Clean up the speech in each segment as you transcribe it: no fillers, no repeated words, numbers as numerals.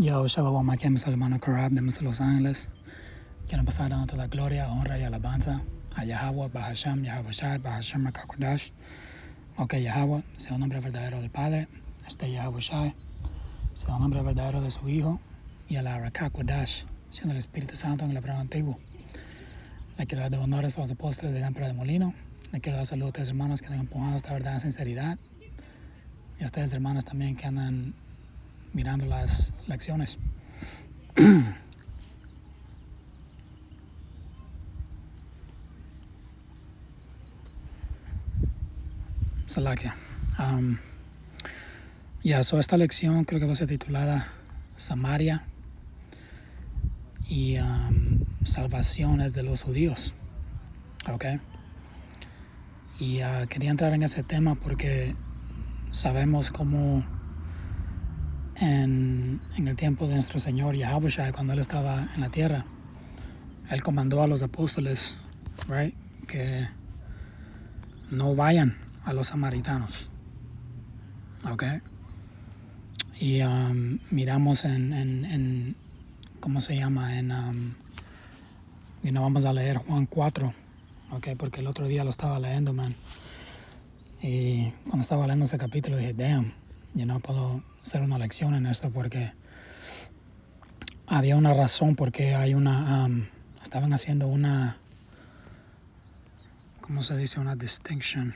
Yo, Shalom, aquí es el hermano Karab de Los Ángeles. Quiero pasar dando toda la gloria, honra y alabanza a Yahweh, Bahasham, Yahweh Shai, Bahasham, Rakakodash. Ok, Yahweh, sea el nombre verdadero del Padre, Yahweh Shai, sea el nombre verdadero de su Hijo, y a la Rakakodash, siendo el Espíritu Santo en el Hebreo antiguo. Le quiero dar de honores a los apóstoles del Lámpara de Molino. Le quiero dar saludos a ustedes, hermanos, que han empujado esta verdad en sinceridad. Y a ustedes, hermanos, también que andan mirando las lecciones. Salakia. Esta lección creo que va a ser titulada Samaria y salvaciones de los judíos. Ok. Y quería entrar en ese tema porque sabemos cómo en el tiempo de nuestro Señor Yahushua, cuando Él estaba en la tierra, Él comandó a los apóstoles, right, que no vayan a los samaritanos. Ok. Y miramos en ¿cómo se llama? Vamos a leer Juan 4, okay, porque el otro día lo estaba leyendo, man. Y cuando estaba leyendo ese capítulo dije, damn, puedo hacer una lección en esto porque había una razón porque hay estaban haciendo una, ¿cómo se dice? Una distinction.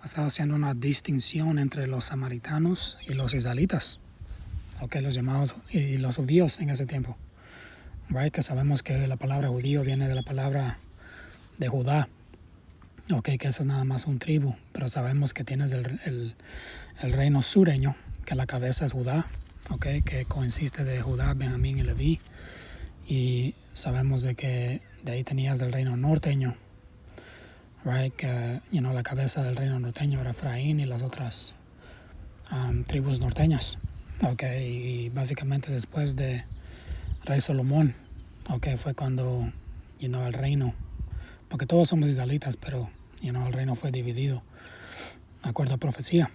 Estaba haciendo una distinción entre los samaritanos y los israelitas, okay, los llamados y los judíos en ese tiempo. Right, que sabemos que la palabra judío viene de la palabra de Judá, okay, que esa es nada más un tribu, pero sabemos que tienes el reino sureño, que la cabeza es Judá, okay, que consiste de Judá, Benjamín y Leví, y sabemos de que de ahí tenías el reino norteño, right, que la cabeza del reino norteño era Efraín y las otras tribus norteñas, okay, y básicamente después de Rey Salomón, okay, fue cuando el reino, porque todos somos israelitas, pero el reino fue dividido de acuerdo a profecía.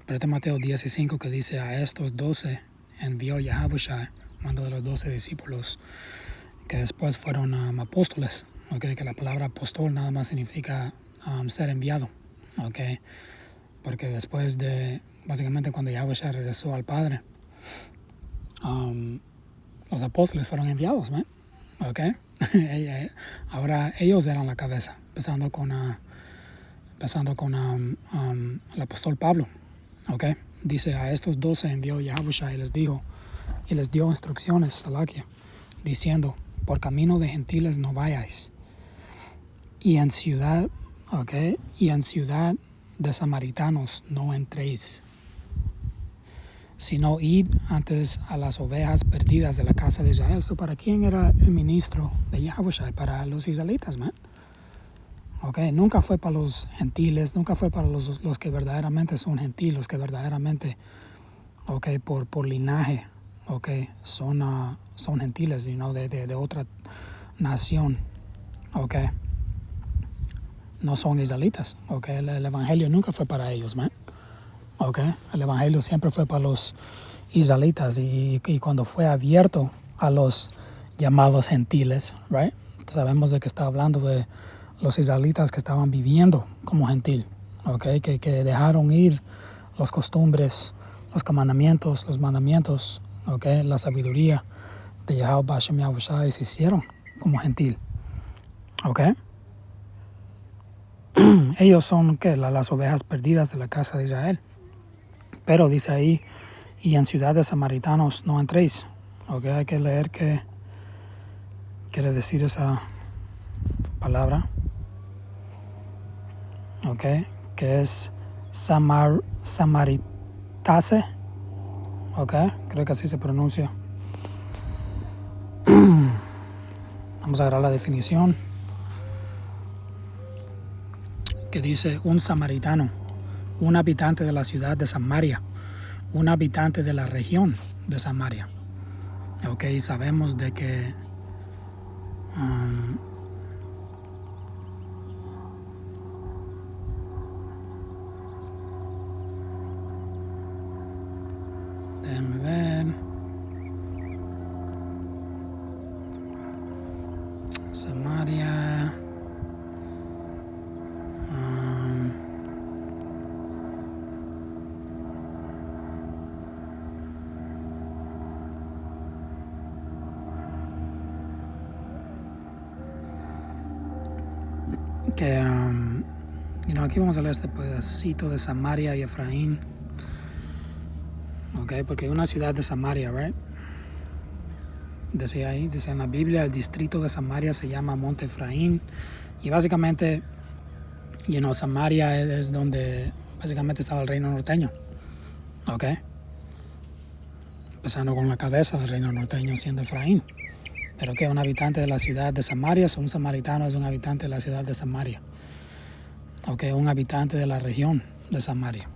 Pero Mateo 10:5 que dice, a estos 12 envió Yahushua, uno de los 12 discípulos que después fueron apóstoles, okay, que la palabra apóstol nada más significa ser enviado, okay, porque después de, básicamente cuando Yahushua regresó al Padre, los apóstoles fueron enviados, ¿ven? Okay. Ahora ellos eran la cabeza, empezando con el apóstol Pablo, okay. Dice, a estos 12 envió Yahushua y les dio instrucciones, Salakia, diciendo, por camino de gentiles no vayáis, y en ciudad de samaritanos no entréis, sino id antes a las ovejas perdidas de la casa de Israel. So, ¿para quién era el ministro de Yahushua? Para los israelitas, man. Okay. Nunca fue para los gentiles, nunca fue para los que verdaderamente son gentiles, los que verdaderamente, okay, por linaje, okay, son gentiles, de otra nación, okay. No son israelitas, okay. El evangelio nunca fue para ellos, man. Okay. El evangelio siempre fue para los israelitas y cuando fue abierto a los llamados gentiles, right? Sabemos de que está hablando de los israelitas que estaban viviendo como gentil, okay, que dejaron ir las costumbres, los mandamientos, okay, la sabiduría de Yahweh Bashem Yahushua y se hicieron como gentil, okay. Ellos son las ovejas perdidas de la casa de Israel. Pero dice ahí, y en ciudades samaritanos no entréis. Okay, hay que leer qué quiere decir esa palabra. Okay, que es samaritase. Okay, creo que así se pronuncia. Vamos a ver la definición. Que dice un samaritano, un habitante de la ciudad de Samaria, un habitante de la región de Samaria. Okay, sabemos de que Déjenme ver. Samaria. Que aquí vamos a leer este pedacito de Samaria y Efraín. Okay, porque hay una ciudad de Samaria, right? Dice en la Biblia, el distrito de Samaria se llama Monte Efraín. Y básicamente, Samaria es donde básicamente estaba el reino norteño. Okay. Empezando con la cabeza del reino norteño siendo Efraín. Pero que un habitante de la ciudad de Samaria, un samaritano es un habitante de la ciudad de Samaria. Okay, un habitante de la región de Samaria.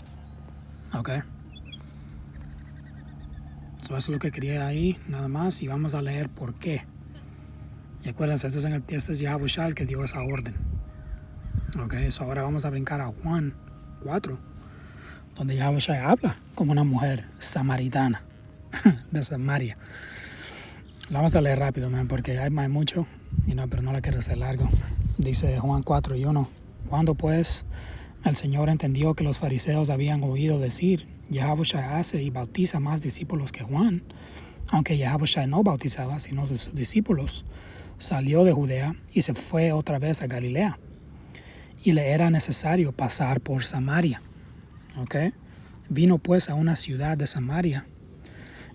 Okay. Eso es lo que quería ahí, nada más, y vamos a leer por qué. Y acuérdense, este es Yahushua el que dio esa orden. Okay, so ahora vamos a brincar a Juan 4, donde Yahushua habla como una mujer samaritana de Samaria. La vamos a leer rápido, porque hay mucho, pero no la quiero hacer largo. Dice Juan 4:1. Cuando pues el Señor entendió que los fariseos habían oído decir, Yahushua hace y bautiza más discípulos que Juan, aunque Yahushua no bautizaba sino sus discípulos, salió de Judea y se fue otra vez a Galilea. Y le era necesario pasar por Samaria. Okay. Vino pues a una ciudad de Samaria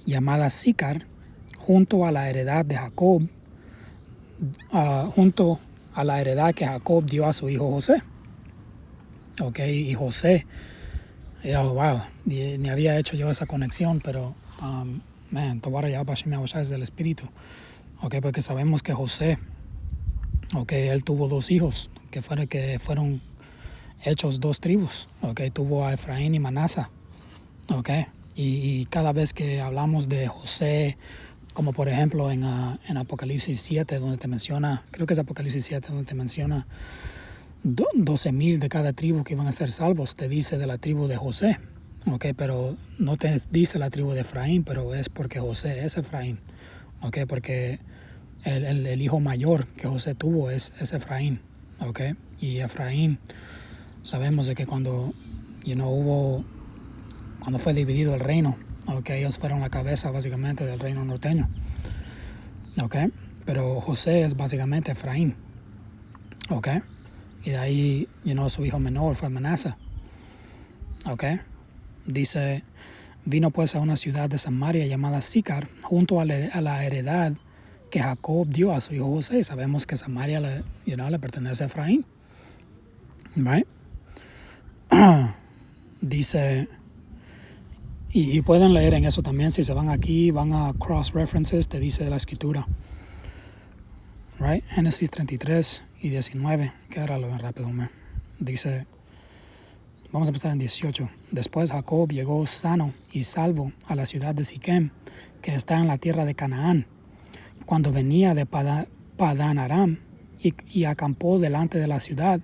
llamada Sicar, junto a la heredad de Jacob, junto a la heredad que Jacob dio a su hijo José. Okay, y José, ni había hecho yo esa conexión, pero Tobara ya es del Espíritu. Okay, porque sabemos que José, él tuvo 2 hijos que fueron hechos 2 tribus. Okay, tuvo a Efraín y Manasa. Okay, y cada vez que hablamos de José, como por ejemplo en Apocalipsis 7, donde te menciona, creo que es Apocalipsis 7, donde te menciona 12,000 de cada tribu que iban a ser salvos, te dice de la tribu de José. Okay, pero no te dice la tribu de Efraín, pero es porque José es Efraín. Okay, porque el hijo mayor que José tuvo es Efraín. Okay, y Efraín, sabemos de que cuando fue dividido el reino, ellos fueron la cabeza básicamente del reino norteño. Okay, pero José es básicamente Efraín. Okay, y de ahí, su hijo menor fue Manasa. Okay, dice, vino pues a una ciudad de Samaria llamada Sicar, junto a la heredad que Jacob dio a su hijo José. Sabemos que Samaria le pertenece a Efraín. Right? Dice, y pueden leer en eso también, si se van aquí, van a cross references, te dice la escritura. Right? Génesis 33 y 19, que ahora lo ven rápido, man. Dice, vamos a empezar en 18. Después Jacob llegó sano y salvo a la ciudad de Siquem, que está en la tierra de Canaán, cuando venía de Padán Aram, y acampó delante de la ciudad,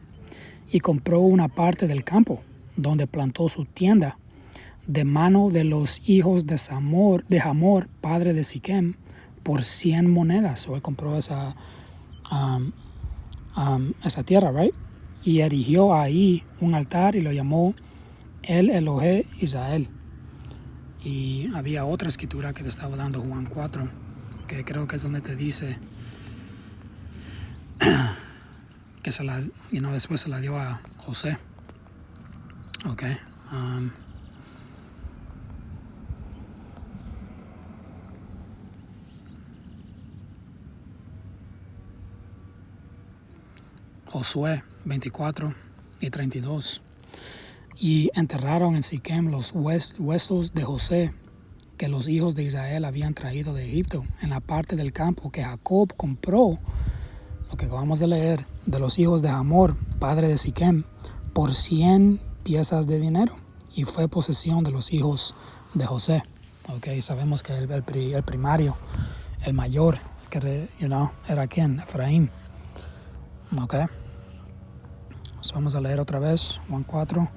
y compró una parte del campo, donde plantó su tienda, de mano de los hijos de Hamor, padre de Siquem, por 100 monedas. O él compró esa tierra, right? Y erigió ahí un altar y lo llamó El Elohe Israel. Y había otra escritura que te estaba dando, Juan 4, que creo que es donde te dice que después se la dio a José. Okay. Josué 24 y 32. Y enterraron en Siquem los huesos de José que los hijos de Israel habían traído de Egipto, en la parte del campo que Jacob compró, lo que acabamos de leer, de los hijos de Hamor, padre de Siquem, por 100 piezas de dinero, y fue posesión de los hijos de José. Okay, sabemos que el primario, el mayor, que era ¿quién? Efraín. Okay. Vamos a leer otra vez Juan 4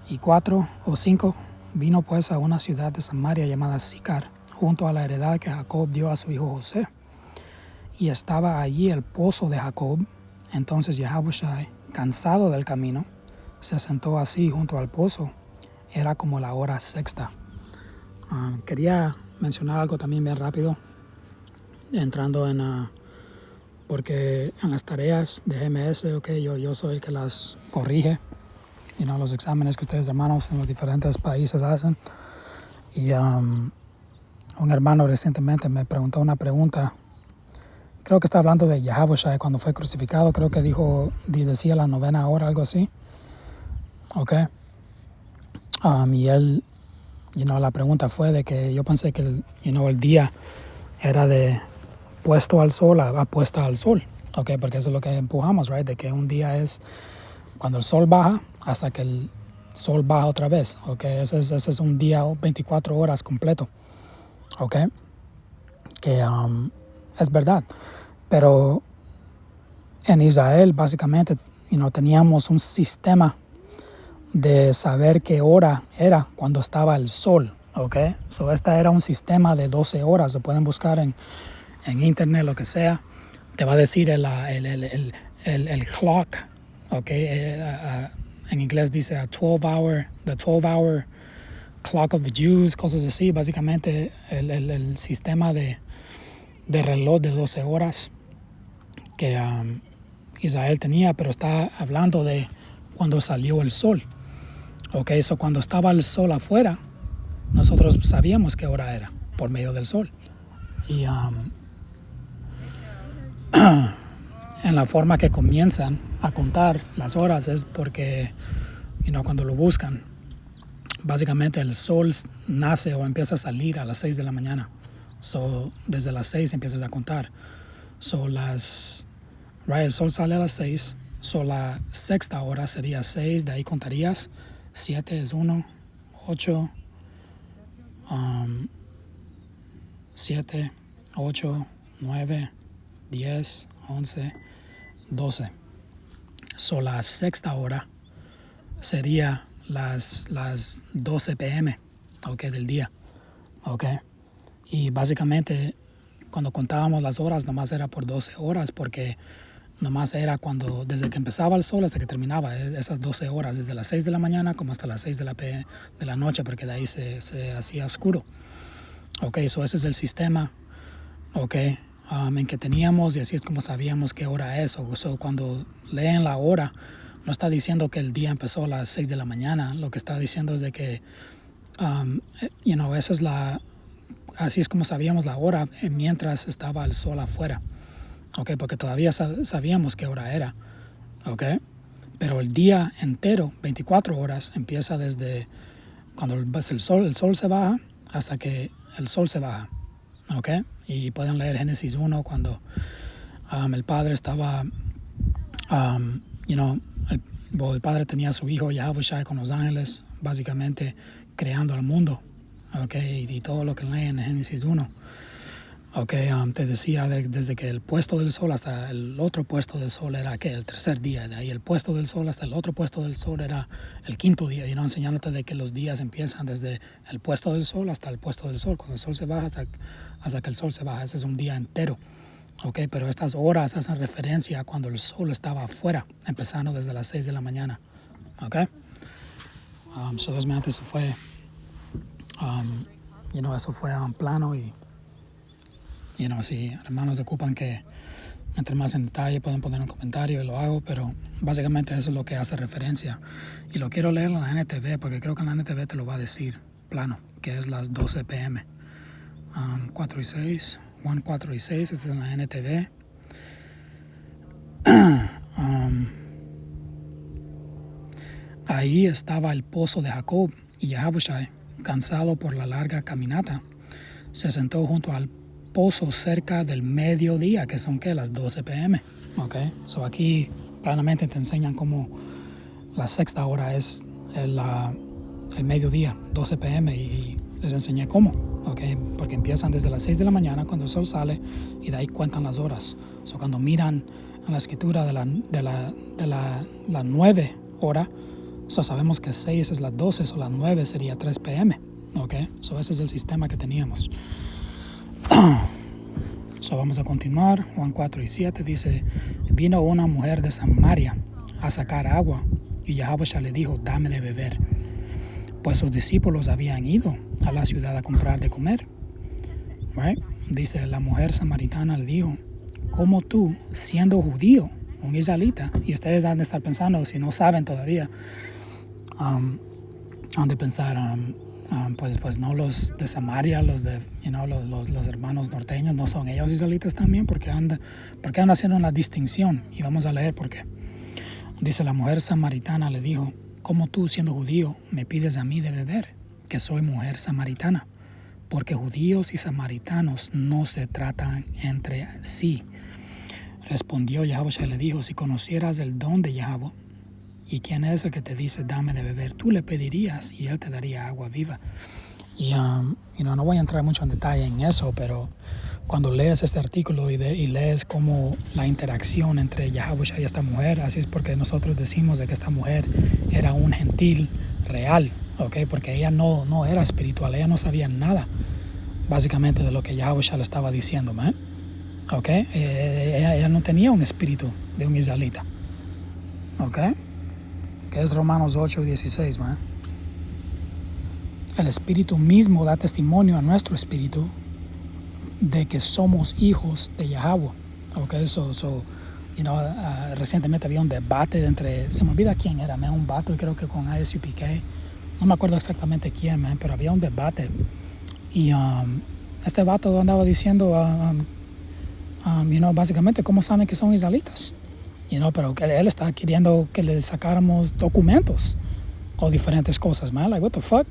y 4 o 5. vino pues a una ciudad de Samaria llamada Sicar, junto a la heredad que Jacob dio a su hijo José. Y estaba allí el pozo de Jacob. Entonces Yahushai, cansado del camino, se sentó así junto al pozo. Era como la hora sexta. Quería mencionar algo también bien rápido, entrando en... porque en las tareas de GMS, yo soy el que las corrige, los exámenes que ustedes hermanos en los diferentes países hacen. Y un hermano recientemente me preguntó una pregunta. Creo que está hablando de Yahushua cuando fue crucificado. Creo que decía la 9ª hora, algo así. Y él, la pregunta fue de que yo pensé que el día era de puesto al sol a puesta al sol. Porque eso es lo que empujamos, right? De que un día es cuando el sol baja hasta que el sol baja otra vez. Ese es un día 24 horas completo. Que es verdad. Pero en Israel básicamente teníamos un sistema de saber qué hora era cuando estaba el sol. So esta era un sistema de 12 horas. Lo pueden buscar en internet, lo que sea. Te va a decir el clock. En inglés dice the 12-hour clock of the Jews, cosas así. Básicamente el sistema de reloj de 12 horas que Israel tenía, pero está hablando de cuando salió el sol. So cuando estaba el sol afuera, nosotros sabíamos qué hora era por medio del sol. Y en la forma que comienzan a contar las horas es porque, cuando lo buscan, básicamente el sol nace o empieza a salir a las 6 de la mañana. So desde las 6 empiezas a contar. So el sol sale a las 6. So la sexta hora sería 6, de ahí contarías. 7 es 1, 8, 7, 8, 9, 10, 11, 12. So la sexta hora sería las 12 p.m. Del día. Y básicamente cuando contábamos las horas nomás era por 12 horas porque nomás era desde que empezaba el sol hasta que terminaba, esas 12 horas, desde las 6 de la mañana como hasta las 6 de la noche, porque de ahí se hacía oscuro. So ese es el sistema, en que teníamos, y así es como sabíamos qué hora es. So cuando leen la hora, no está diciendo que el día empezó a las 6 de la mañana, lo que está diciendo es de que, esa es así es como sabíamos la hora mientras estaba el sol afuera. Porque todavía sabíamos qué hora era. Pero el día entero, 24 horas, empieza desde cuando el sol se baja hasta que el sol se baja. Y pueden leer Génesis 1 cuando el padre estaba, el padre tenía a su hijo Yahushua con los ángeles, básicamente creando el mundo. Y todo lo que leen en Génesis 1. Te decía desde que el puesto del sol hasta el otro puesto del sol era el tercer día. De ahí el puesto del sol hasta el otro puesto del sol era el quinto día. Enseñándote de que los días empiezan desde el puesto del sol hasta el puesto del sol. Cuando el sol se baja hasta que el sol se baja. Ese es un día entero. Pero estas horas hacen referencia a cuando el sol estaba afuera, empezando desde las 6 de la mañana. Solamente eso fue, eso fue a un plano y si hermanos ocupan que entre más en detalle pueden poner un comentario y lo hago, pero básicamente eso es lo que hace referencia. Y lo quiero leer en la NTV porque creo que en la NTV te lo va a decir plano, que es las 12 p.m. 4 y 6, 1, 4 y 6, este es en la NTV. Ahí estaba el pozo de Jacob y Yahushua, cansado por la larga caminata, se sentó junto al pozo cerca del mediodía, que son las 12 p.m. So aquí claramente te enseñan cómo la sexta hora es el mediodía, 12 p.m. y les enseñé cómo, porque empiezan desde las 6 de la mañana cuando el sol sale y de ahí cuentan las horas. So cuando miran en la escritura de la 9 hora, So sabemos que 6 es las 12, o las 9 sería 3 p.m. Okay, so ese es el sistema que teníamos. So vamos a continuar. Juan 4:7 dice: vino una mujer de Samaria a sacar agua y Yahweh le dijo: dame de beber. Pues sus discípulos habían ido a la ciudad a comprar de comer. Right? Dice, la mujer samaritana le dijo: ¿cómo tú, siendo judío, un israelita? Y ustedes han de estar pensando, si no saben todavía, han de pensar, pues no, los de Samaria, los de, los hermanos norteños, no son ellos israelitas también, porque anda haciendo una distinción. Y vamos a leer por qué. Dice, la mujer samaritana le dijo: ¿cómo tú, siendo judío, me pides a mí de beber, que soy mujer samaritana? Porque judíos y samaritanos no se tratan entre sí. Respondió Yahweh y le dijo: si conocieras el don de Yahweh y quién es el que te dice dame de beber, tú le pedirías y él te daría agua viva. Y no voy a entrar mucho en detalle en eso, pero cuando lees este artículo y lees como la interacción entre Yahweh y esta mujer, así es porque nosotros decimos de que esta mujer era un gentil real, ¿okay? Porque ella no era espiritual, ella no sabía nada básicamente de lo que Yahweh le estaba diciendo, man. ¿Okay? Ella no tenía un espíritu de un israelita, ¿okay? Que es Romanos 8:16, man. El espíritu mismo da testimonio a nuestro espíritu de que somos hijos de Yahweh. Okay, recientemente había un debate entre, se me olvida quién era, man, un vato, creo que con ISUPK, no me acuerdo exactamente quién, man, pero había un debate y este vato andaba diciendo, básicamente cómo saben que son israelitas, pero que él está queriendo que le sacáramos documentos o diferentes cosas, man, like what the fuck.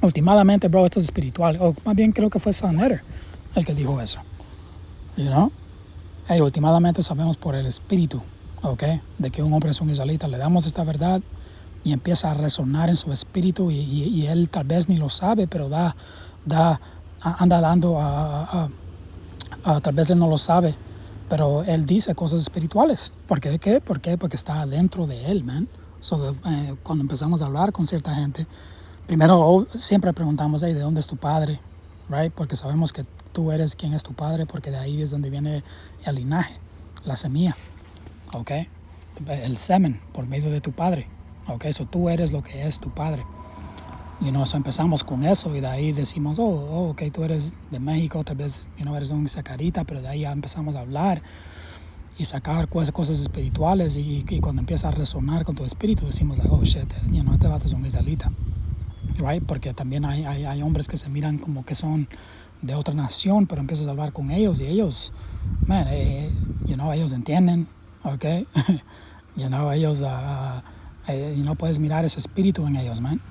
Últimamente, bro, esto es espiritual, o más bien creo que fue Son Etter el que dijo eso, Hey, últimamente sabemos por el espíritu, okay, de que un hombre es un israelita. Le damos esta verdad y empieza a resonar en su espíritu y él tal vez ni lo sabe, pero anda dando tal vez él no lo sabe, pero él dice cosas espirituales. ¿Por qué? ¿Por qué? Porque está dentro de él, man. Cuando empezamos a hablar con cierta gente, primero siempre preguntamos, hey, ¿de dónde es tu padre? Right? Porque sabemos que tú eres quien es tu padre, porque de ahí es donde viene el linaje, la semilla, okay, el semen por medio de tu padre, okay, tú eres lo que es tu padre. Empezamos con eso y de ahí decimos, okay, tú eres de México, tal vez eres un sacarita, pero de ahí ya empezamos a hablar y sacar cosas espirituales y cuando empieza a resonar con tu espíritu decimos, like, oh shit, este vato es un israelita. Right? Porque también hay hombres que se miran como que son de otra nación, pero empiezas a hablar con ellos y ellos, man, ellos entienden, okay. Ellos, puedes mirar ese espíritu en ellos, man,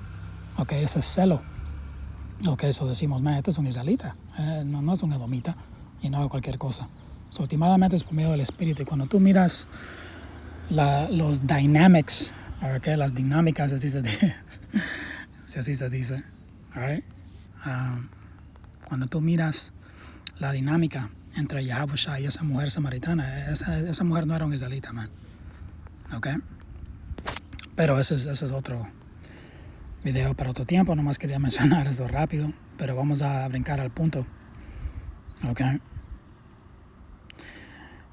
okay, ese celo, okay, eso decimos, man, este es un israelita, no es un edomita, cualquier cosa. Últimamente es por medio del espíritu, y cuando tú miras los dynamics, okay, las dinámicas, así se dice. Si así se dice, right? Cuando tú miras la dinámica entre Yahweh y esa mujer samaritana, esa mujer no era un israelita, man, okay? Pero ese es otro video para otro tiempo, nomás quería mencionar eso rápido, pero vamos a brincar al punto, okay?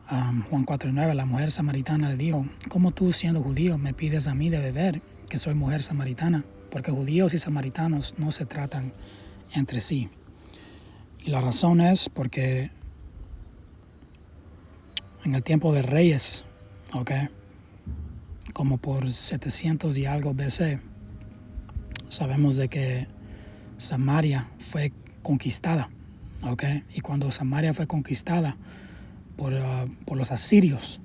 Juan 4:9, la mujer samaritana le dijo: ¿cómo tú, siendo judío, me pides a mí de beber, que soy mujer samaritana? Porque judíos y samaritanos no se tratan entre sí. Y la razón es porque en el tiempo de Reyes, okay, como por 700 y algo BC, sabemos de que Samaria fue conquistada, okay, y cuando Samaria fue conquistada por los asirios,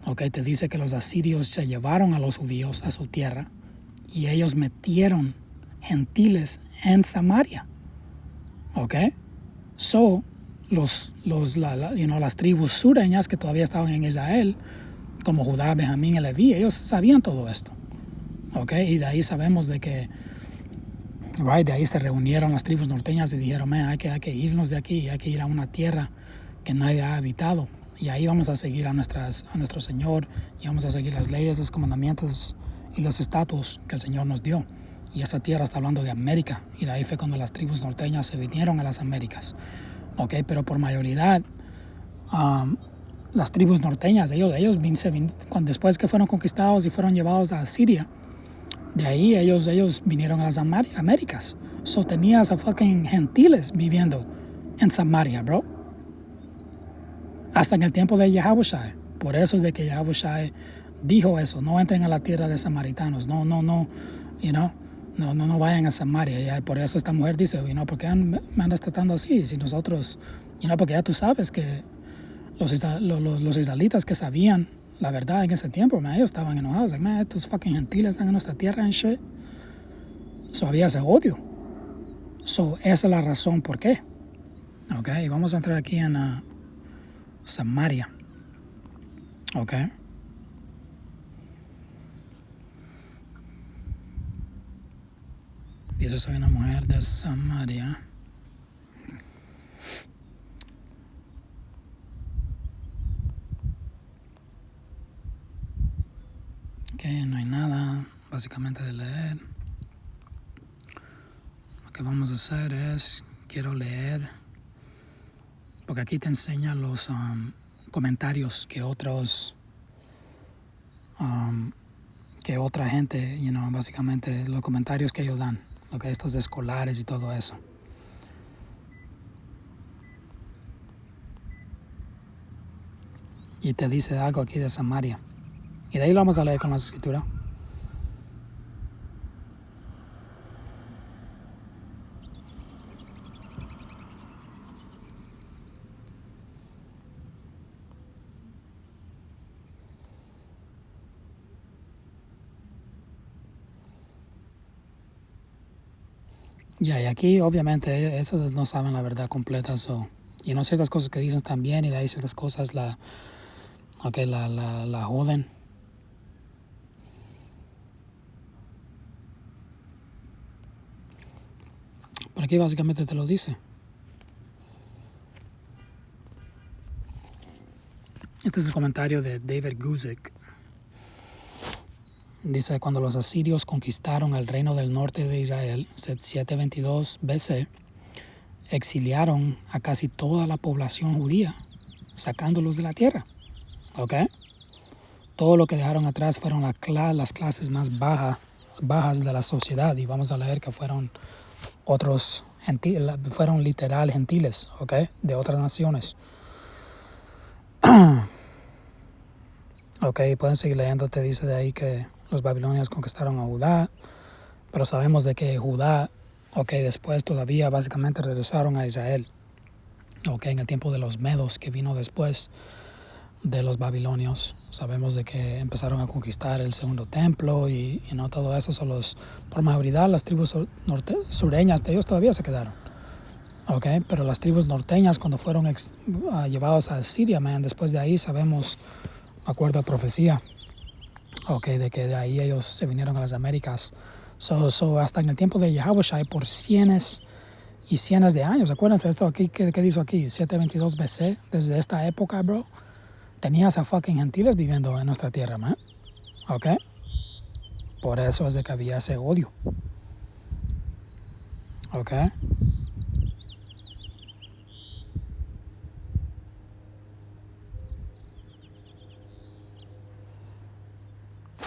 okay, te dice que los asirios se llevaron a los judíos a su tierra y ellos metieron gentiles en Samaria, okay. Las tribus sureñas que todavía estaban en Israel, como Judá, Benjamín y Leví, ellos sabían todo esto, okay. Y de ahí sabemos de que, de ahí se reunieron las tribus norteñas y dijeron, man, hay que irnos de aquí, hay que ir a una tierra que nadie ha habitado, y ahí vamos a seguir a nuestro Señor, y vamos a seguir las leyes, los comandamientos y los estatus que el Señor nos dio. Y esa tierra está hablando de América, y de ahí fue cuando las tribus norteñas se vinieron a las Américas. Pero por mayoría, las tribus norteñas, ellos después que fueron conquistados y fueron llevados a Siria, de ahí ellos vinieron a las Américas. So tenías a fucking gentiles viviendo en Samaria, bro. Hasta en el tiempo de Yahushua. Por eso es de que Yahushua dijo eso, no entren a la tierra de samaritanos, no, no vayan a Samaria. Y por eso esta mujer dice, ¿por qué me andas tratando así? Si nosotros, porque ya tú sabes que los israelitas que sabían la verdad en ese tiempo, ellos estaban enojados, estos fucking gentiles están en nuestra tierra and shit. So había ese odio. So esa es la razón por qué. Y vamos a entrar aquí en Samaria. Dice, soy una mujer de Samaria. No hay nada básicamente de leer. Lo que vamos a hacer es, quiero leer, porque aquí te enseña los comentarios que otra gente, básicamente los comentarios que ellos dan, estos escolares y todo eso. Y te dice algo aquí de Samaria. Y de ahí lo vamos a leer con la escritura. Y aquí obviamente esos no saben la verdad completa. Ciertas cosas que dicen también, y de ahí ciertas cosas la joden. Por aquí básicamente te lo dice. Este es el comentario de David Guzik. Dice, cuando los asirios conquistaron el reino del norte de Israel, 722 BC, exiliaron a casi toda la población judía, sacándolos de la tierra. Todo lo que dejaron atrás fueron las clases más bajas de la sociedad, y vamos a leer que fueron fueron literal gentiles, de otras naciones. Pueden seguir leyendo. Te dice de ahí que los babilonios conquistaron a Judá, pero sabemos de que Judá, después todavía básicamente regresaron a Israel, en el tiempo de los medos que vino después de los babilonios. Sabemos de que empezaron a conquistar el segundo templo y todo eso. Por mayoría las tribus sureñas de ellos todavía se quedaron. Pero las tribus norteñas, cuando fueron llevados a Siria, después de ahí sabemos, de acuerdo a profecía, de que de ahí ellos se vinieron a las Américas. Hasta en el tiempo de Yahushua, por cientos y cientos de años. Acuérdense esto aquí, ¿qué dice aquí? 722 BC, desde esta época, bro, tenías a fucking gentiles viviendo en nuestra tierra, man. Por eso es de que había ese odio.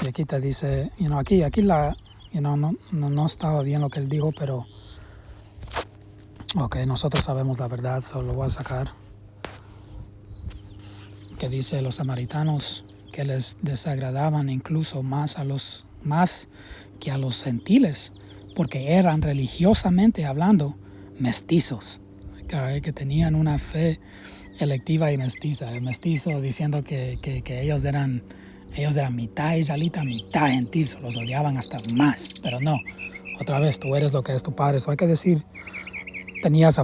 Y aquí te dice, aquí no estaba bien lo que él dijo, pero nosotros sabemos la verdad, solo lo voy a sacar. Que dice, los samaritanos que les desagradaban incluso más que a los gentiles, porque eran religiosamente hablando mestizos, que tenían una fe electiva y mestiza. El mestizo diciendo que ellos eran mitad israelita, mitad gentil, se los odiaban hasta más. Pero no, otra vez, tú eres lo que es tu padre. Eso hay que decir, tenías a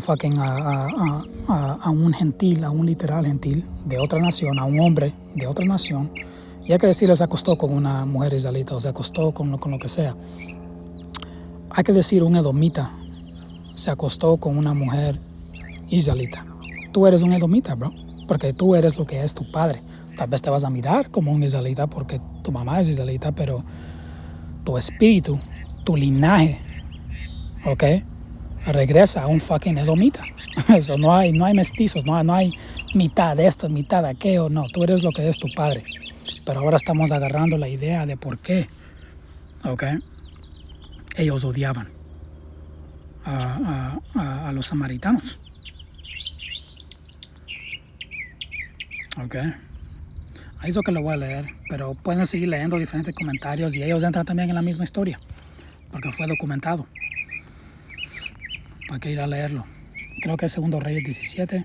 un gentil, a un literal gentil de otra nación, a un hombre de otra nación, y hay que decirle, se acostó con una mujer israelita, o se acostó con lo que sea. Hay que decir, un edomita se acostó con una mujer israelita. Tú eres un edomita, bro, porque tú eres lo que es tu padre. Tal vez te vas a mirar como un israelita porque tu mamá es israelita, pero tu espíritu, tu linaje, ¿ok? Regresa a un fucking edomita. Eso, no hay mestizos, no hay mitad de esto, mitad de aquello, no, tú eres lo que es tu padre. Pero ahora estamos agarrando la idea de por qué, ¿ok? Ellos odiaban a los samaritanos, ¿ok? Ahí es lo que lo voy a leer, pero pueden seguir leyendo diferentes comentarios y ellos entran también en la misma historia, porque fue documentado. Hay que ir a leerlo. Creo que es Segundo Reyes 17.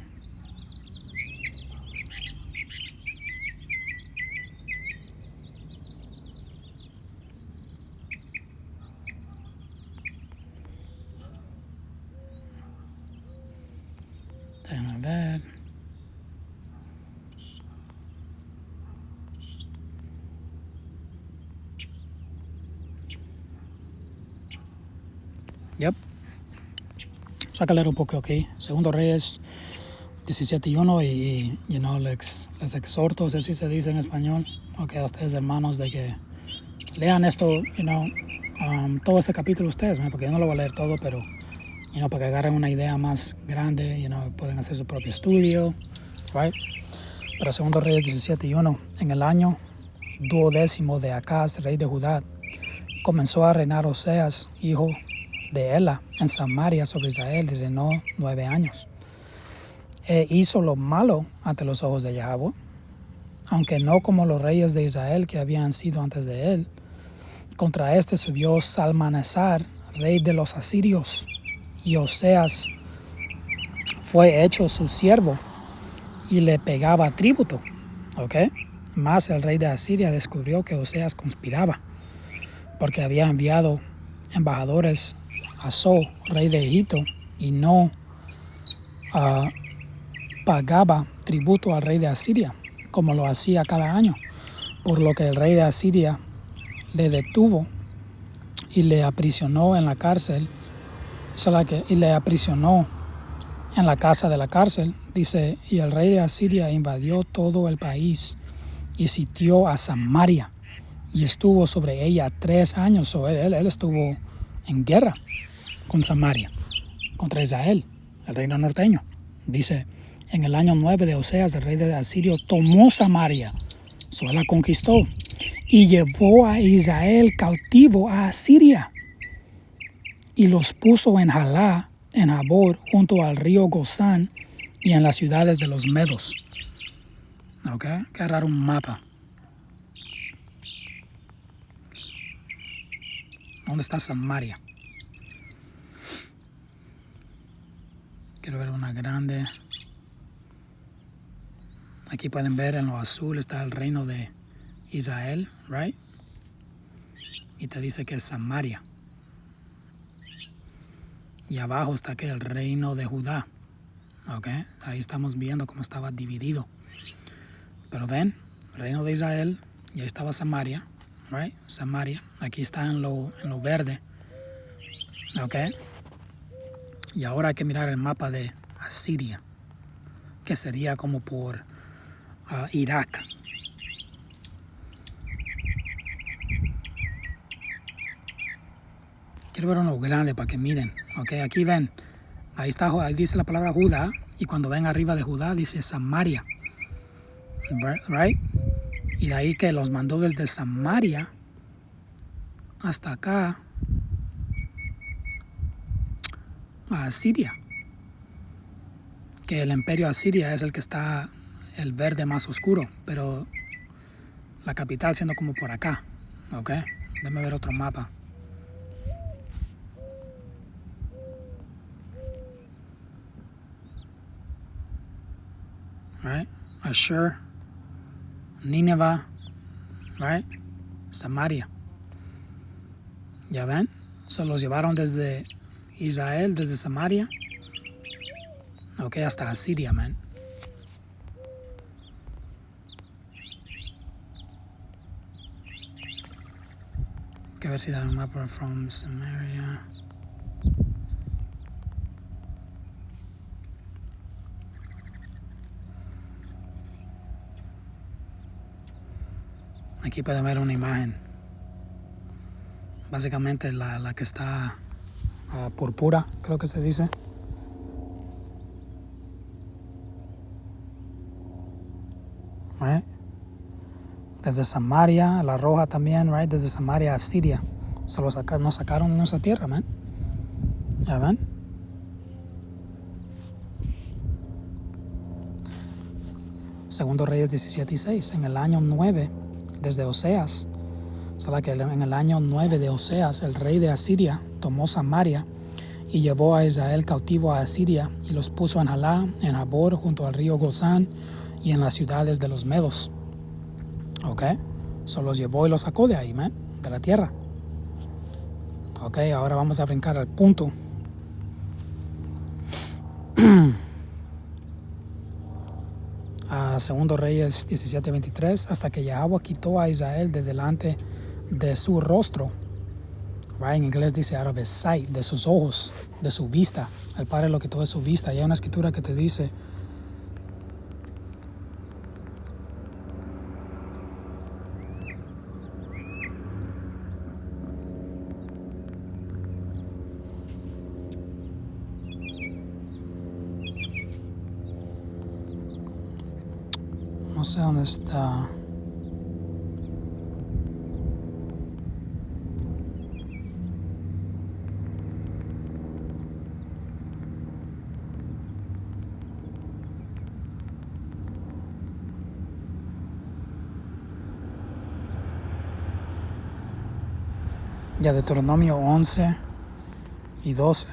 Déjame ver. Yep. Saca a leer un poco aquí. Segundo Reyes 17:1 y les exhorto, así se dice en español, okay, a ustedes hermanos, de que lean esto, todo este capítulo ustedes, porque yo no lo voy a leer todo, pero para que agarren una idea más grande, pueden hacer su propio estudio, right? Pero Segundo Reyes 17:1, en el año 12 de Acaz, rey de Judá, comenzó a reinar Oseas, hijo de Ela, en Samaria sobre Israel, y reinó 9 años. E hizo lo malo ante los ojos de Yahweh, aunque no como los reyes de Israel que habían sido antes de él. Contra este subió Salmanasar, rey de los asirios, y Oseas fue hecho su siervo y le pagaba tributo. ¿Okay? Mas el rey de Asiria descubrió que Oseas conspiraba, porque había enviado embajadores a So, rey de Egipto, y no pagaba tributo al rey de Asiria, como lo hacía cada año, por lo que el rey de Asiria le detuvo y le aprisionó en la cárcel, y le aprisionó en la casa de la cárcel. Dice, y el rey de Asiria invadió todo el país y sitió a Samaria y estuvo sobre ella 3 años. Él estuvo en guerra con Samaria, contra Israel, el reino norteño. Dice, en el año 9 de Oseas, el rey de Asirio tomó Samaria, él la conquistó y llevó a Israel cautivo a Asiria y los puso en Jalá, en Habor, junto al río Gozán y en las ciudades de los Medos. ¿Ok? Que agarrar un mapa. ¿Dónde está Samaria? Quiero ver una grande. Aquí pueden ver en lo azul está el reino de Israel, right? Y te dice que es Samaria. Y abajo está que el reino de Judá. ¿Ok? Ahí estamos viendo cómo estaba dividido. Pero ven, el reino de Israel, y ahí estaba Samaria, right? Samaria. Aquí está en lo verde. ¿Ok? Y ahora hay que mirar el mapa de Asiria, que sería como por Irak. Quiero ver uno grande para que miren. Okay, aquí ven, ahí dice la palabra Judá, y cuando ven arriba de Judá dice Samaria, right? Y de ahí que los mandó desde Samaria hasta acá a Asiria, que el imperio Asiria es el que está el verde más oscuro, pero la capital siendo como por acá. Ok, déjame ver otro mapa. Right? Ashur, Nineveh, right? Samaria. ¿Ya ven? Se los llevaron desde Israel, desde Samaria, ok, hasta Asiria, man. Hay que ver si da un mapa from Samaria. Aquí pueden ver una imagen. básicamente la que está púrpura, creo que se dice. Right? Desde Samaria, la roja también, right? Desde Samaria a Siria. Nos sacaron en esa tierra, man. ¿Ya ven? Segundo Reyes 17:6, en el año 9 desde Oseas, ¿sabe que en el año 9 de Oseas el rey de Asiria tomó Samaria y llevó a Israel cautivo a Asiria y los puso en Halá, en Habor, junto al río Gozán y en las ciudades de los Medos? Ok, los llevó y los sacó de ahí, man, de la tierra. Ok, ahora vamos a brincar al punto. Segundo Reyes 17:23, hasta que Yahweh quitó a Israel de delante de su rostro. Right? En inglés dice out of his sight, de sus ojos, de su vista. El Padre lo quitó de su vista. Y hay una escritura que te dice, no sé dónde está. Ya, Deuteronomio 11 y 12.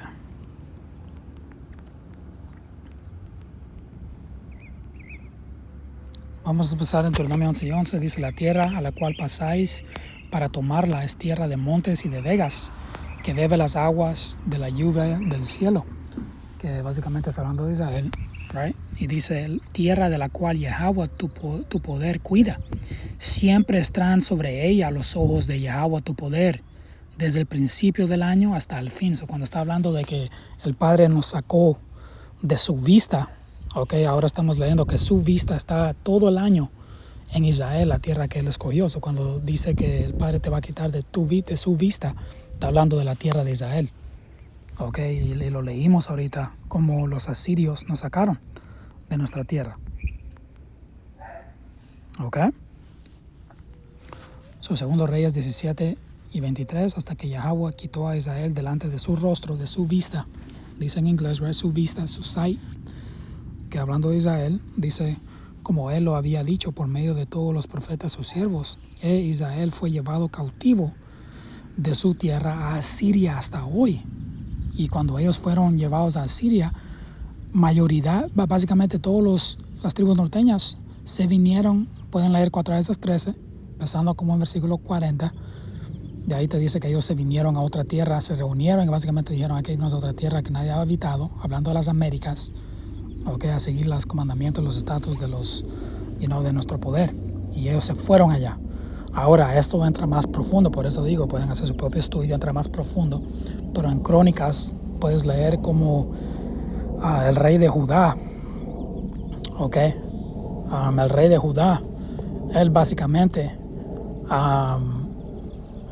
Vamos a empezar en Deuteronomio 11 y 11. Dice, la tierra a la cual pasáis para tomarla es tierra de montes y de vegas, que bebe las aguas de la lluvia del cielo. Que básicamente está hablando de Israel. Right? Y dice, tierra de la cual Yahweh tu poder cuida. Siempre están sobre ella los ojos de Yahweh tu poder, desde el principio del año hasta el fin. Cuando está hablando de que el Padre nos sacó de su vista, okay, ahora estamos leyendo que su vista está todo el año en Israel, la tierra que Él escogió. Cuando dice que el Padre te va a quitar de su vista, está hablando de la tierra de Israel. Okay, y lo leímos ahorita, como los asirios nos sacaron de nuestra tierra. Okay. Segundo Reyes 17:23, hasta que Yahweh quitó a Israel delante de su rostro, de su vista. Dice en inglés, right? Su vista, su sight. Que hablando de Israel, dice, como Él lo había dicho por medio de todos los profetas o siervos, Israel fue llevado cautivo de su tierra a Asiria hasta hoy. Y cuando ellos fueron llevados a Asiria, básicamente todas las tribus norteñas se vinieron. Pueden leer 4 Esdras 13, empezando como en versículo 40. De ahí te dice que ellos se vinieron a otra tierra, se reunieron y básicamente dijeron, hay que irnos a otra tierra que nadie ha habitado, hablando de las Américas, okay, a seguir los comandamientos, los estatus de de nuestro poder. Y ellos se fueron allá. Ahora, esto entra más profundo, por eso digo, pueden hacer su propio estudio, entra más profundo. Pero en Crónicas puedes leer como el rey de Judá, okay, el rey de Judá, él básicamente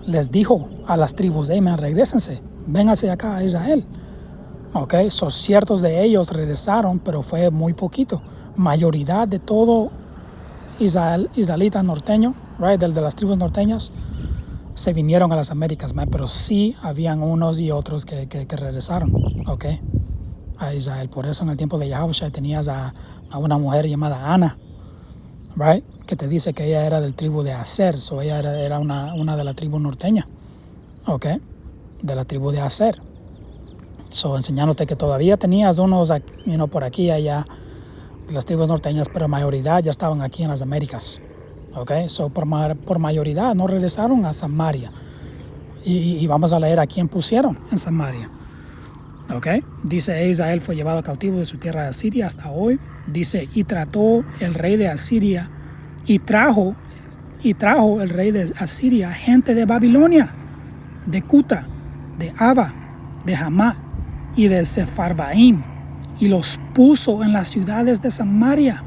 les dijo a las tribus, hey man, regrésense, vénganse acá a Israel. Okay, ciertos de ellos regresaron, pero fue muy poquito. Mayoría de todo israelita norteño, right, de las tribus norteñas, se vinieron a las Américas, man, pero sí habían unos y otros que regresaron, okay, a Israel. Por eso en el tiempo de Yahushua tenías a una mujer llamada Ana, right, que te dice que ella era del tribu de Aser, ella era una de la tribu norteña, okay, de la tribu de Aser. Enseñándote que todavía tenías unos por aquí y allá, las tribus norteñas, pero mayoría ya estaban aquí en las Américas. Okay? Por mayoría no regresaron a Samaria. Y vamos a leer a quién pusieron en Samaria. Okay? Dice, Israel fue llevado cautivo de su tierra de Asiria hasta hoy. Dice, y trató el rey de Asiria, y trajo el rey de Asiria gente de Babilonia, de Cuta, de Ava, de Hamat y de Sefarbaim, y los puso en las ciudades de Samaria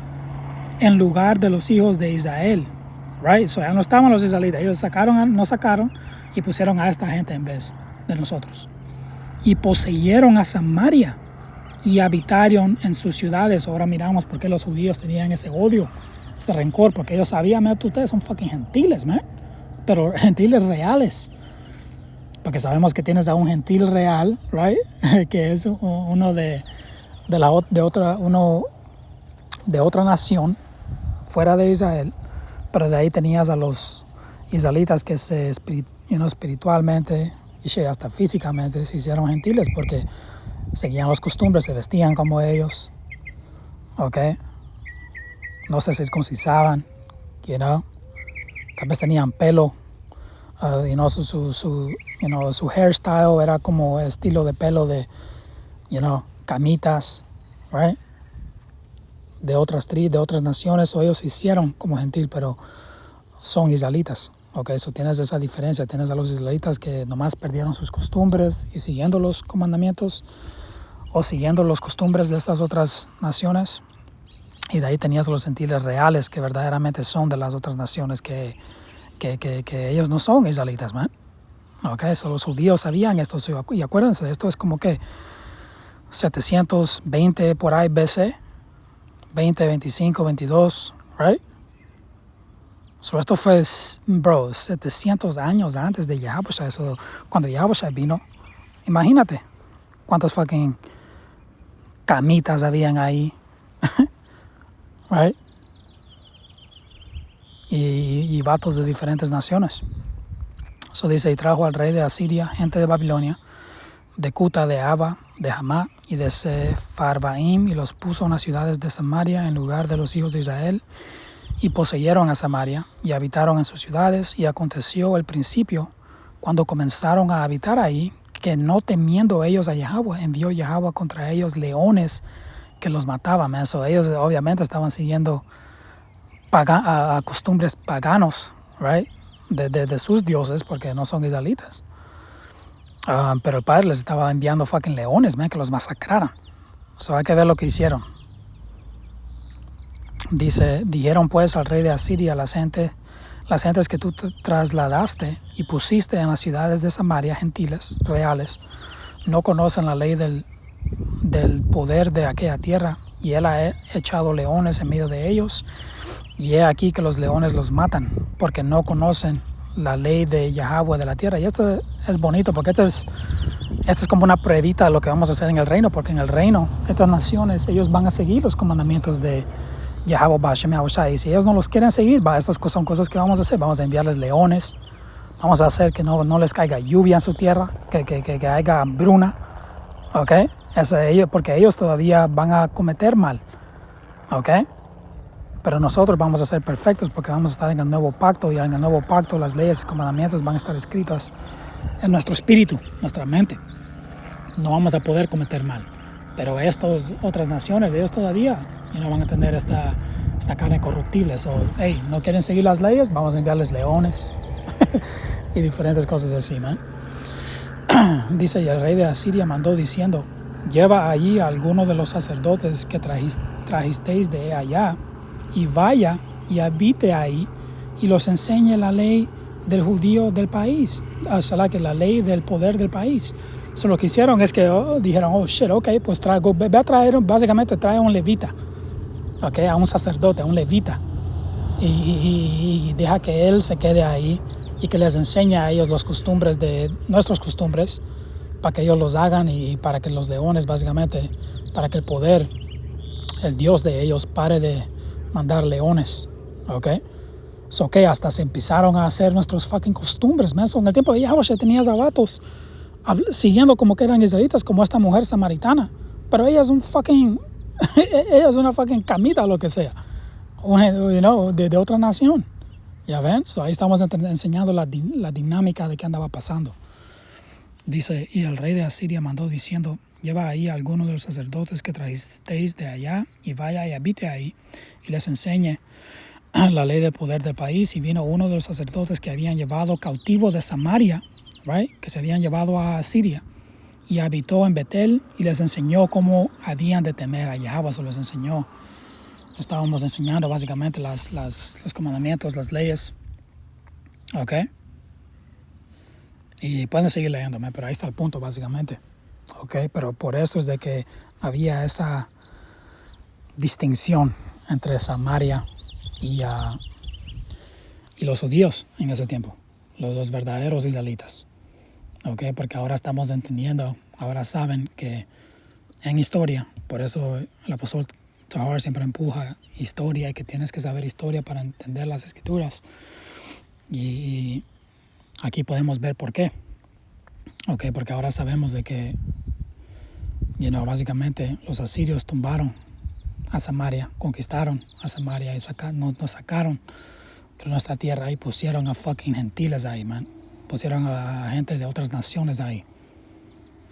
en lugar de los hijos de Israel. Right? Ya no estaban los israelitas, ellos nos sacaron y pusieron a esta gente en vez de nosotros. Y poseyeron a Samaria y habitaron en sus ciudades. Ahora miramos por qué los judíos tenían ese odio, ese rencor, porque ellos sabían, man, ustedes son fucking gentiles, man. Pero gentiles reales. Porque sabemos que tienes a un gentil real, right? Que es uno de otra nación fuera de Israel. Pero de ahí tenías a los israelitas que espiritualmente y hasta físicamente se hicieron gentiles porque seguían las costumbres, se vestían como ellos, ¿ok? No se circuncisaban, tal vez tenían pelo, su hairstyle era como estilo de pelo de, camitas, right? De otras naciones, o ellos se hicieron como gentil, pero son israelitas. Ok, eso tienes esa diferencia. Tienes a los israelitas que nomás perdieron sus costumbres y siguiendo los comandamientos o siguiendo las costumbres de estas otras naciones. Y de ahí tenías a los gentiles reales que verdaderamente son de las otras naciones que ellos no son israelitas, man. Ok, eso los judíos sabían esto. Y acuérdense, esto es como que 720 por ahí BC, 20, 25, 22, right? So esto fue, 700 años antes de Yahusha. Eso, cuando Yahusha vino, imagínate cuántas fucking camitas habían ahí, right? Y vatos de diferentes naciones. Eso dice, y trajo al rey de Asiria, gente de Babilonia, de Cuta, de Aba, de Hamá y de Sepharvaim, y los puso en las ciudades de Samaria en lugar de los hijos de Israel, y poseyeron a Samaria, y habitaron en sus ciudades. Y aconteció al principio, cuando comenzaron a habitar ahí, que no temiendo ellos a Yahweh, envió Yahweh contra ellos leones que los mataban. Eso, ellos obviamente estaban siguiendo a costumbres paganos, right? De sus dioses, porque no son israelitas. Pero el padre les estaba enviando fucking leones, man, que los masacraran. So hay que ver lo que hicieron. Dice, dijeron pues al rey de Asiria, las gentes que tú trasladaste y pusiste en las ciudades de Samaria, gentiles, reales, no conocen la ley del poder de aquella tierra, y él ha echado leones en medio de ellos, y he aquí que los leones los matan, porque no conocen la ley de Yahweh de la tierra. Y esto es bonito, porque esto es como una pruebita de lo que vamos a hacer en el reino, porque en el reino, estas naciones, ellos van a seguir los comandamientos de Yahweh Bashem Yahushai. Y si ellos no los quieren seguir, estas son cosas que vamos a hacer. Vamos a enviarles leones, vamos a hacer que no les caiga lluvia en su tierra, que haya hambruna, ¿ok? Porque ellos todavía van a cometer mal, ¿ok? Pero nosotros vamos a ser perfectos porque vamos a estar en el nuevo pacto, y en el nuevo pacto las leyes y comandamientos van a estar escritas en nuestro espíritu, nuestra mente. No vamos a poder cometer mal. Pero estas otras naciones, ellos todavía no van a tener esta carne corruptible. So, hey, ¿no quieren seguir las leyes? Vamos a enviarles leones y diferentes cosas así, man. Dice, y el rey de Asiria mandó diciendo, lleva allí a alguno de los sacerdotes que trajisteis de allá, y vaya y habite ahí, y los enseñe la ley del judío del país, o sea, que la ley del poder del país. So, lo que hicieron es que dijeron, shit, ok, pues ve a traer, básicamente trae a un levita, ok, a un sacerdote, a un levita, y deja que él se quede ahí y que les enseñe a ellos las costumbres de nuestras costumbres, para que ellos los hagan, y para que los leones, básicamente, para que el poder, el Dios de ellos, pare de mandar leones, ok. So que hasta se empezaron a hacer nuestros fucking costumbres, man. So, en el tiempo de Yahweh tenías a vatos siguiendo como que eran israelitas, como esta mujer samaritana, pero ella es un fucking ella es una fucking camita o lo que sea, de otra nación, ya ven. So ahí estamos enseñando la dinámica de qué andaba pasando. Dice, y el rey de Asiria mandó diciendo, lleva ahí a alguno de los sacerdotes que trajisteis de allá, y vaya y habite ahí, y les enseñe la ley del poder del país. Y vino uno de los sacerdotes que habían llevado cautivo de Samaria, right, que se habían llevado a Asiria, y habitó en Betel, y les enseñó cómo habían de temer a Yahweh. Se les enseñó, estábamos enseñando básicamente los comandamientos, las leyes, ok. Y pueden seguir leyéndome, pero ahí está el punto básicamente. Ok, pero por esto es de que había esa distinción entre Samaria y los judíos en ese tiempo, los verdaderos israelitas. Ok, porque ahora estamos entendiendo, ahora saben que en historia, por eso el apóstol Tahar siempre empuja historia y que tienes que saber historia para entender las escrituras. Y aquí podemos ver por qué. Ok, porque ahora sabemos de que, básicamente los asirios tumbaron a Samaria, conquistaron a Samaria y nos sacaron de nuestra tierra y pusieron a fucking gentiles ahí, man. Pusieron a gente de otras naciones ahí.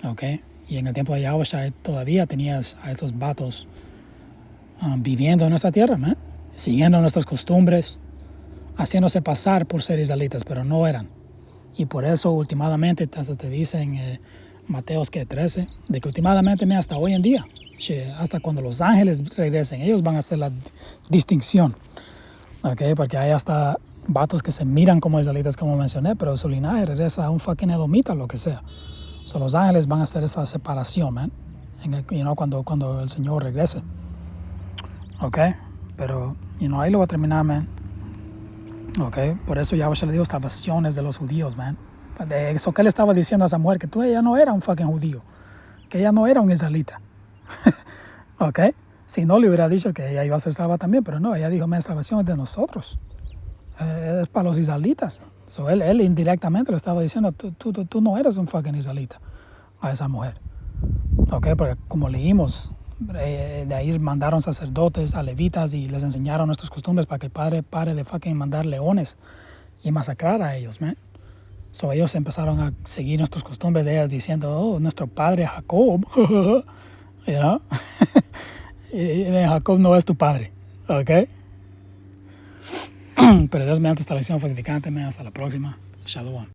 Ok, y en el tiempo de Yahushua todavía tenías a estos vatos viviendo en nuestra tierra, man, siguiendo nuestras costumbres, haciéndose pasar por ser israelitas, pero no eran. Y por eso, últimamente, hasta te dicen Mateos 13, de que últimamente, hasta hoy en día, hasta cuando los ángeles regresen, ellos van a hacer la distinción. Okay, porque hay hasta vatos que se miran como israelitas, como mencioné, pero su linaje regresa a un fucking edomita, lo que sea. So, los ángeles van a hacer esa separación, man, cuando el Señor regrese. Ok, pero ahí lo voy a terminar, man. Ok, por eso Yahushua le dio salvaciones de los judíos, man. De eso que él estaba diciendo a esa mujer, que tú ella no era un fucking judío, que ella no era un israelita. Ok, si no le hubiera dicho que ella iba a ser salva también, pero no, ella dijo, la salvación es de nosotros, es para los israelitas. So, él indirectamente le estaba diciendo, tú no eres un fucking israelita a esa mujer. Ok, porque como leímos, de ahí mandaron sacerdotes a levitas y les enseñaron nuestras costumbres para que el padre pare de fucking mandar leones y masacrar a ellos, man. So ellos empezaron a seguir nuestras costumbres de ellas diciendo, nuestro padre Jacob, y Jacob no es tu padre, ok. Pero Dios mediante esta lección fue edificante, hasta la próxima. Shalom.